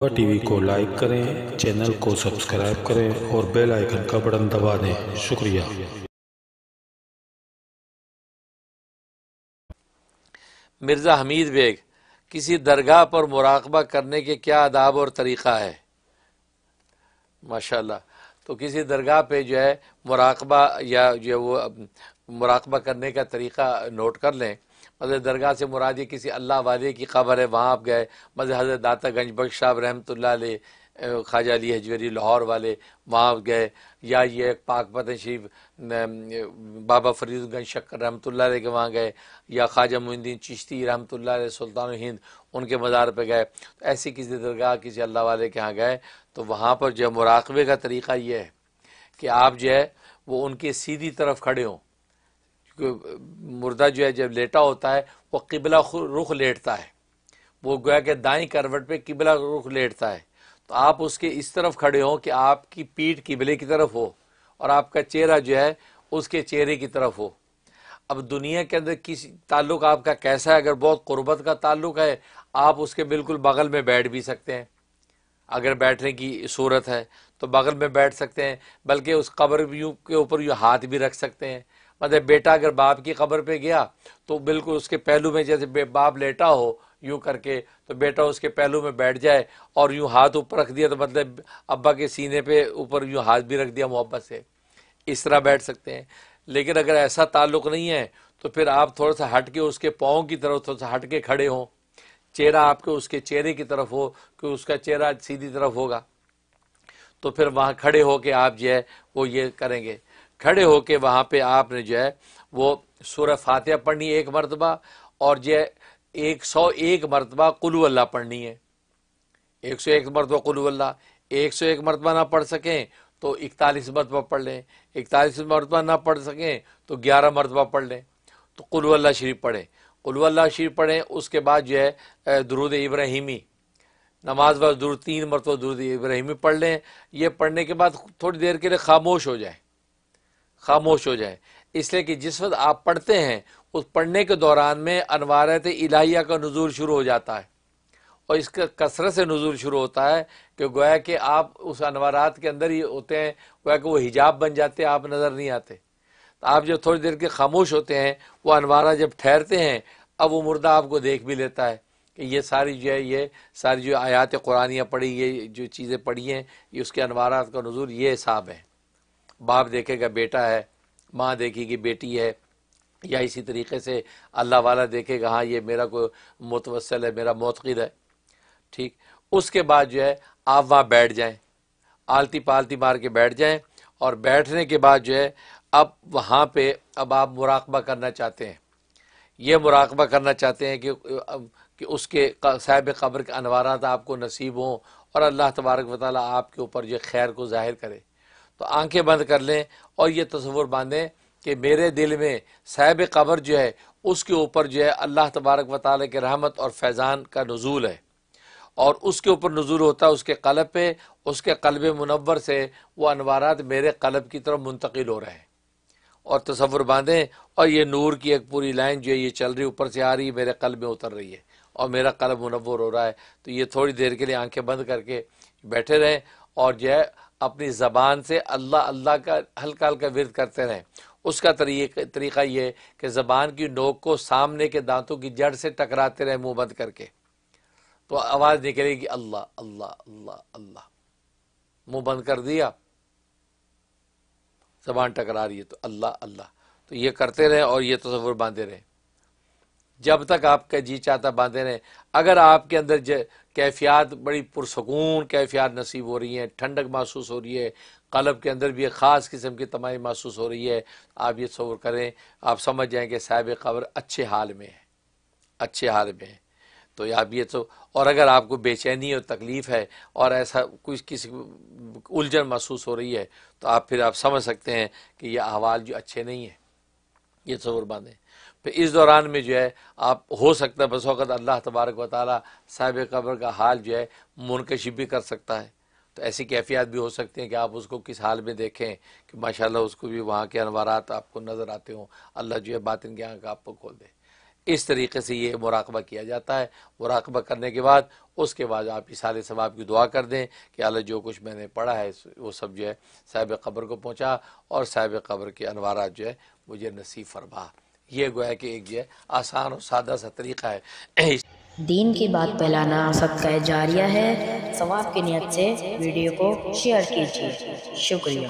T V کو like کریں، channel کو سبسکرائب کریں اور بیل آئیکن کا بٹن دبا دیں۔ شکریہ۔ مرزا حمید بیگ، کسی درگاہ پر مراقبہ کرنے کے کیا آداب اور طریقہ ہے؟ ماشاءاللہ۔ تو کسی درگاہ پہ جو ہے مراقبہ یا جو ہے وہ مراقبہ کرنے کا طریقہ نوٹ کر لیں۔ مطلب درگاہ سے مراد یہ کسی اللہ والے کی قبر ہے، وہاں آپ گئے، مطلب حضرت داتا گنج بخش صاحب رحمۃ اللہ علیہ، خواجہ علی حجویری لاہور والے، وہاں گئے، یا یہ پاک پتن شریف بابا فرید گنج شکر رحمۃ اللہ علیہ کے وہاں گئے، یا خواجہ معین الدین چشتی رحمۃ اللہ علیہ سلطان ہند ان کے مزار پہ گئے، تو ایسی کسی درگاہ کسی اللہ والے کے ہاں گئے تو وہاں پر جو مراقبے کا طریقہ یہ ہے کہ آپ جو ہے وہ ان کے سیدھی طرف کھڑے ہوں، کیونکہ مردہ جو ہے جب لیٹا ہوتا ہے وہ قبلہ رخ لیٹتا ہے، وہ گویا کہ دائیں کروٹ پہ قبلہ رخ لیٹتا ہے، تو آپ اس کے اس طرف کھڑے ہوں کہ آپ کی پیٹھ قبلے کی طرف ہو اور آپ کا چہرہ جو ہے اس کے چہرے کی طرف ہو۔ اب دنیا کے اندر کسی تعلق آپ کا کیسا ہے، اگر بہت قربت کا تعلق ہے آپ اس کے بالکل بغل میں بیٹھ بھی سکتے ہیں، اگر بیٹھنے کی صورت ہے تو بغل میں بیٹھ سکتے ہیں، بلکہ اس قبر کے اوپر یوں ہاتھ بھی رکھ سکتے ہیں۔ مطلب بیٹا اگر باپ کی قبر پہ گیا تو بالکل اس کے پہلو میں، جیسے باپ لیٹا ہو یوں کر کے، تو بیٹا اس کے پہلو میں بیٹھ جائے اور یوں ہاتھ اوپر رکھ دیا، تو مطلب ابا کے سینے پہ اوپر یوں ہاتھ بھی رکھ دیا محبت سے، اس طرح بیٹھ سکتے ہیں۔ لیکن اگر ایسا تعلق نہیں ہے تو پھر آپ تھوڑا سا ہٹ کے اس کے پاؤں کی طرف تھوڑا سا ہٹ کے کھڑے ہوں، چہرہ آپ کے اس کے چہرے کی طرف ہو کہ اس کا چہرہ سیدھی طرف ہوگا، تو پھر وہاں کھڑے ہو کے آپ جو ہے وہ یہ کریں گے۔ کھڑے ہو کے وہاں پہ آپ نے جو ہے وہ سورہ فاتحہ پڑھنی 1 مرتبہ، اور جو ہے 101 مرتبہ قل ہو اللہ پڑھنی ہے۔ 101 مرتبہ قل ہو اللہ، 101 مرتبہ نہ پڑھ سکیں تو 41 مرتبہ پڑھ لیں، 41 مرتبہ نہ پڑھ سکیں تو 11 مرتبہ پڑھ لیں، تو قل ہو اللہ شریف پڑھیں، قل ہو اللہ شریف پڑھیں۔ اس کے بعد جو ہے درود ابراہیمی، نماز بعد درود 3 مرتبہ درود ابراہیمی پڑھ لیں۔ یہ پڑھنے کے بعد تھوڑی دیر کے لیے خاموش ہو جائیں، خاموش ہو جائیں، اس لیے کہ جس وقت آپ پڑھتے ہیں اس پڑھنے کے دوران میں انوارات الہیہ کا نزول شروع ہو جاتا ہے، اور اس کا کثرت سے نزول شروع ہوتا ہے کہ گویا کہ آپ اس انوارات کے اندر ہی ہوتے ہیں، گویا کہ وہ حجاب بن جاتے ہیں، آپ نظر نہیں آتے۔ تو آپ جب تھوڑی دیر کے خاموش ہوتے ہیں، وہ انوارات جب ٹھہرتے ہیں، اب وہ مردہ آپ کو دیکھ بھی لیتا ہے کہ یہ ساری جو ہے، یہ ساری جو آیات قرآنیہ پڑھی، یہ جو چیزیں پڑھی ہیں، یہ اس کے انوارات کا نزول یہ حساب ہے۔ باپ دیکھے گا بیٹا ہے، ماں دیکھے گی بیٹی ہے، یا اسی طریقے سے اللہ والا دیکھے گا ہاں یہ میرا کوئی متوسل ہے، میرا معتقد ہے، ٹھیک۔ اس کے بعد جو ہے آپ وہاں بیٹھ جائیں، آلتی پالتی مار کے بیٹھ جائیں، اور بیٹھنے کے بعد جو ہے اب وہاں پہ اب آپ مراقبہ کرنا چاہتے ہیں، یہ مراقبہ کرنا چاہتے ہیں کہ اس کے صاحب قبر کے انوارات آپ کو نصیب ہوں اور اللہ تبارک و تعالیٰ آپ کے اوپر جو خیر کو ظاہر کرے۔ تو آنکھیں بند کر لیں اور یہ تصور باندھیں کہ میرے دل میں صاحب قبر جو ہے اس کے اوپر جو ہے اللہ تبارک و تعالیٰ کے رحمت اور فیضان کا نزول ہے، اور اس کے اوپر نزول ہوتا ہے اس کے قلب پہ، اس کے قلب منور سے وہ انوارات میرے قلب کی طرف منتقل ہو رہے ہیں، اور تصور باندھیں، اور یہ نور کی ایک پوری لائن جو ہے یہ چل رہی، اوپر سے آ رہی ہے، میرے قلب میں اتر رہی ہے اور میرا قلب منور ہو رہا ہے۔ تو یہ تھوڑی دیر کے لیے آنکھیں بند کر کے بیٹھے رہیں، اور جو ہے اپنی زبان سے اللہ اللہ کا ہلکا ہلکا ورد کرتے رہیں۔ اس کا طریقہ یہ ہے کہ زبان کی نوک کو سامنے کے دانتوں کی جڑ سے ٹکراتے رہیں منہ بند کر کے، تو آواز نکلے گی اللہ اللہ اللہ اللہ۔ منہ بند کر دیا، زبان ٹکرا رہی ہے تو اللہ اللہ، تو یہ کرتے رہیں اور یہ تصور باندھے رہیں جب تک آپ کا جی چاہتا باندھے رہیں۔ اگر آپ کے اندر کیفیات بڑی پرسکون کیفیات نصیب ہو رہی ہیں، ٹھنڈک محسوس ہو رہی ہے، قلب کے اندر بھی ایک خاص قسم کی تمائی محسوس ہو رہی ہے، آپ یہ تصور کریں، آپ سمجھ جائیں کہ صاحب قبر اچھے حال میں ہے، اچھے حال میں ہے۔ تو آپ یہ تو، اور اگر آپ کو بے چینی اور تکلیف ہے اور ایسا کچھ کسی الجھن محسوس ہو رہی ہے، تو پھر آپ سمجھ سکتے ہیں کہ یہ احوال جو اچھے نہیں ہیں، یہ تصور باندھیں۔ پھر اس دوران میں جو ہے آپ ہو سکتا ہے بس وقت اللہ تبارک و تعالیٰ صاحب قبر کا حال جو ہے منکشف بھی کر سکتا ہے، تو ایسی کیفیات بھی ہو سکتی ہیں کہ آپ اس کو کس حال میں دیکھیں کہ ماشاءاللہ اس کو بھی وہاں کے انوارات آپ کو نظر آتے ہوں، اللہ جو ہے باطن کی آنکھ آپ کو کھول دے۔ اس طریقے سے یہ مراقبہ کیا جاتا ہے۔ مراقبہ کرنے کے بعد اس کے بعد آپ اصالِ ثواب کی دعا کر دیں کہ اللہ جو کچھ میں نے پڑھا ہے وہ سب جو ہے صاحب قبر کو پہنچا اور صاحب قبر کے انوارات جو ہے مجھے نصیب فرما۔ یہ گویا کہ ایک جو ہے آسان اور سادہ سا طریقہ ہے۔ دین کی بات پھیلانا صدقہ جاریہ ہے۔ ثواب کی نیت سے ویڈیو کو شیئر کیجیے۔ شکریہ۔